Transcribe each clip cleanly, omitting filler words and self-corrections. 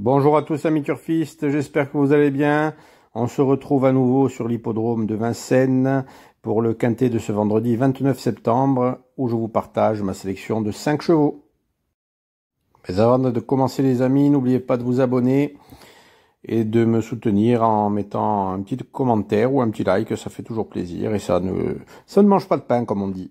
Bonjour à tous amis turfistes, j'espère que vous allez bien. On se retrouve à nouveau sur l'hippodrome de Vincennes pour le quintet de ce vendredi 29 septembre où je vous partage ma sélection de 5 chevaux. Mais avant de commencer les amis, n'oubliez pas de vous abonner et de me soutenir en mettant un petit commentaire ou un petit like, ça fait toujours plaisir et ça ne mange pas de pain comme on dit.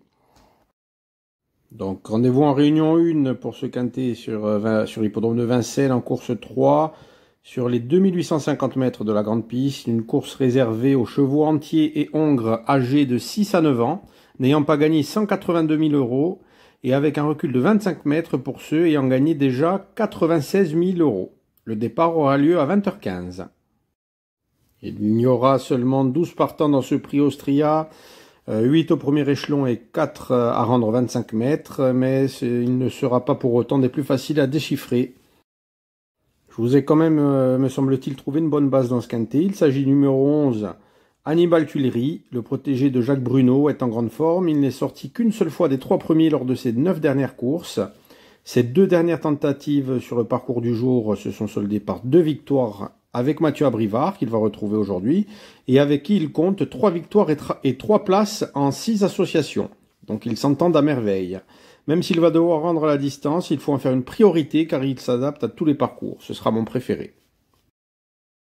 Donc rendez-vous en réunion 1 pour ce quintet sur l'hippodrome de Vincennes en course 3 sur les 2850 mètres de la grande piste. Une course réservée aux chevaux entiers et hongres âgés de 6 à 9 ans, n'ayant pas gagné 182 000 € et avec un recul de 25 mètres pour ceux ayant gagné déjà 96 000 €. Le départ aura lieu à 20h15. Il y aura seulement 12 partants dans ce prix Austria. 8 au premier échelon et 4 à rendre 25 mètres, mais il ne sera pas pour autant des plus faciles à déchiffrer. Je vous ai quand même, me semble-t-il, trouvé une bonne base dans ce quintet. Il s'agit du numéro 11, Hannibal Tuileries. Le protégé de Jacques Bruno est en grande forme. Il n'est sorti qu'une seule fois des 3 premiers lors de ses 9 dernières courses. Ses 2 dernières tentatives sur le parcours du jour se sont soldées par 2 victoires avec Mathieu Abrivard, qu'il va retrouver aujourd'hui, et avec qui il compte 3 victoires et 3 places en 6 associations. Donc il s'entend à merveille. Même s'il va devoir rendre la distance, il faut en faire une priorité car il s'adapte à tous les parcours. Ce sera mon préféré.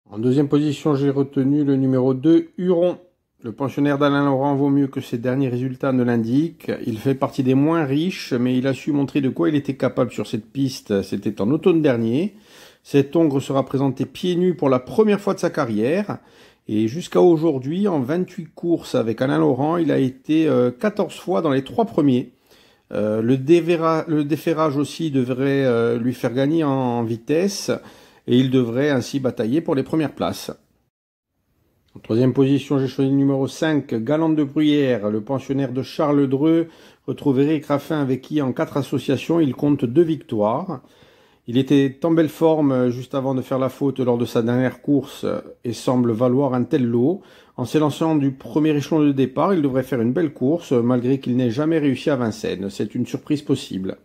En deuxième position, j'ai retenu le numéro 2, Huron. Le pensionnaire d'Alain Laurent vaut mieux que ses derniers résultats ne l'indiquent. Il fait partie des moins riches, mais il a su montrer de quoi il était capable sur cette piste. C'était en automne dernier. Cet hongre sera présenté pieds nus pour la première fois de sa carrière. Et jusqu'à aujourd'hui, en 28 courses avec Alain Laurent, il a été 14 fois dans les 3 premiers. Le déferrage aussi devrait lui faire gagner en vitesse. Et il devrait ainsi batailler pour les premières places. En troisième position, j'ai choisi le numéro 5, Galante de Bruyère. Le pensionnaire de Charles Dreux retrouve Éric Raffin avec qui en 4 associations il compte 2 victoires. Il était en belle forme juste avant de faire la faute lors de sa dernière course et semble valoir un tel lot. En s'élançant du premier échelon de départ, il devrait faire une belle course malgré qu'il n'ait jamais réussi à Vincennes. C'est une surprise possible.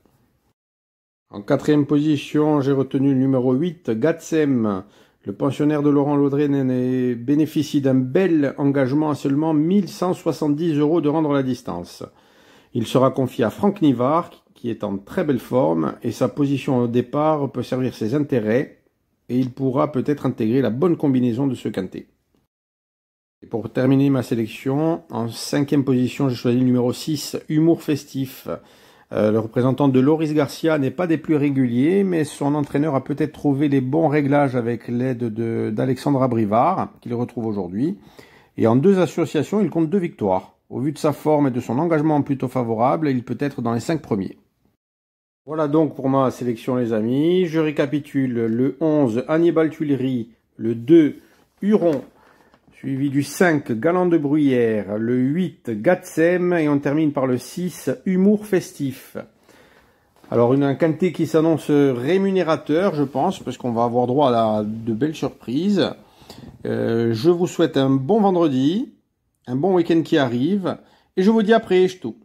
En quatrième position, j'ai retenu le numéro 8, Gatsem. Le pensionnaire de Laurent Laudré bénéficie d'un bel engagement à seulement 1170 € de rendre la distance. Il sera confié à Franck Nivard, qui est en très belle forme, et sa position au départ peut servir ses intérêts, et il pourra peut-être intégrer la bonne combinaison de ce quintet. Et pour terminer ma sélection, en cinquième position, j'ai choisi le numéro 6, Humour Festif. Le représentant de Loris Garcia n'est pas des plus réguliers, mais son entraîneur a peut-être trouvé les bons réglages avec l'aide d'Alexandre Abrivard, qu'il retrouve aujourd'hui. Et en 2 associations, il compte 2 victoires. Au vu de sa forme et de son engagement plutôt favorable, il peut être dans les 5 premiers. Voilà donc pour ma sélection les amis. Je récapitule: le 11, Hannibal Tuileries, le 2, Huron, suivi du 5, Galante de Bruyère, le 8, Gatsem, et on termine par le 6, Humour Festif. Alors un quintet qui s'annonce rémunérateur, je pense, parce qu'on va avoir droit à de belles surprises. Je vous souhaite un bon vendredi, un bon week-end qui arrive, et je vous dis à après, tout.